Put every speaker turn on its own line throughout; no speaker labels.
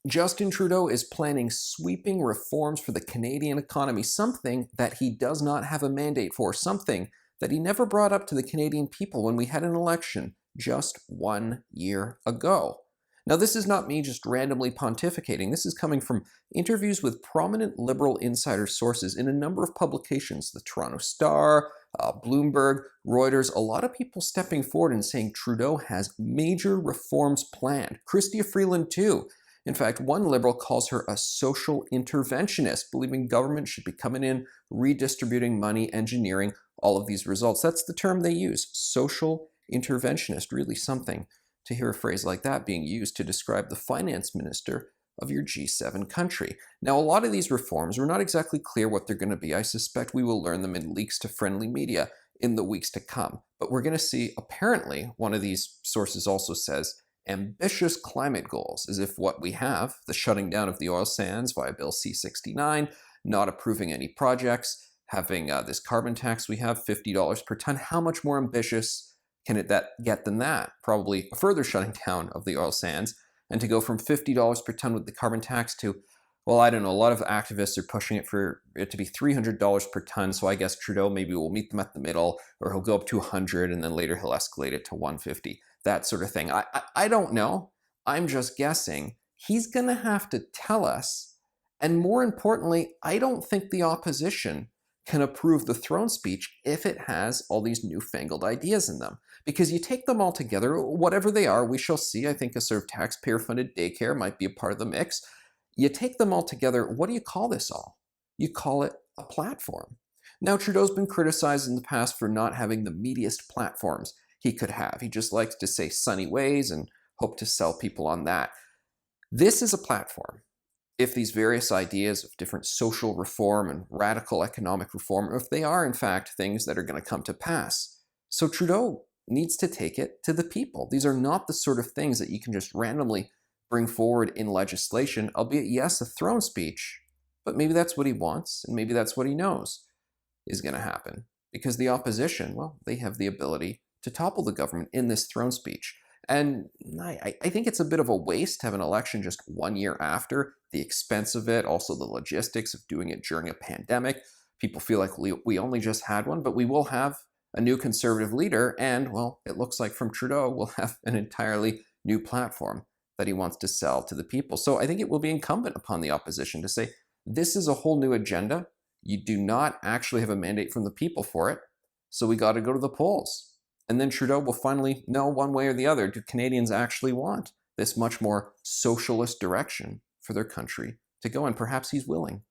Justin Trudeau is planning sweeping reforms for the Canadian economy, something that he does not have a mandate for, something that he never brought up to the Canadian people when we had an election just 1 year ago. Now, this is not me just randomly pontificating. This is coming from interviews with prominent Liberal insider sources in a number of publications, the Toronto Star, Bloomberg, Reuters, a lot of people stepping forward and saying Trudeau has major reforms planned. Chrystia Freeland, too. In fact, one Liberal calls her a social interventionist, believing government should be coming in, redistributing money, engineering all of these results. That's the term they use, social interventionist, really something to hear a phrase like that being used to describe the finance minister of your G7 country. Now, a lot of these reforms, we're not exactly clear what they're going to be. I suspect we will learn them in leaks to friendly media in the weeks to come. But we're going to see, apparently, one of these sources also says, ambitious climate goals, as if what we have, the shutting down of the oil sands via Bill C-69, not approving any projects, having this carbon tax we have, $50 per ton, how much more ambitious can it get than that? Probably a further shutting down of the oil sands, and to go from $50 per ton with the carbon tax to, well, I don't know, a lot of activists are pushing it for it to be $300 per ton, so I guess Trudeau maybe will meet them at the middle, or he'll go up to 100 and then later he'll escalate it to 150, that sort of thing. I don't know. I'm just guessing. He's going to have to tell us, and more importantly, I don't think the opposition can approve the throne speech if it has all these newfangled ideas in them. Because you take them all together, whatever they are, we shall see. I think a sort of taxpayer-funded daycare might be a part of the mix. You take them all together, what do you call this all? You call it a platform. Now, Trudeau's been criticized in the past for not having the meatiest platforms he could have. He just likes to say sunny ways and hope to sell people on that. This is a platform. If these various ideas of different social reform and radical economic reform, if they are in fact things that are going to come to pass. So Trudeau needs to take it to the people. These are not the sort of things that you can just randomly bring forward in legislation, albeit yes, a throne speech, but maybe that's what he wants, and maybe that's what he knows is going to happen. Because the opposition, well, they have the ability to topple the government in this throne speech. And I think it's a bit of a waste to have an election just 1 year after, the expense of it, also the logistics of doing it during a pandemic. People feel like we only just had one, but we will have a new conservative leader, and, well, it looks like from Trudeau, we'll have an entirely new platform that he wants to sell to the people. So I think it will be incumbent upon the opposition to say, this is a whole new agenda. You do not actually have a mandate from the people for it, so we got to go to the polls. And then Trudeau will finally know one way or the other, do Canadians actually want this much more socialist direction for their country to go? And perhaps he's willing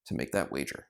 to make that wager.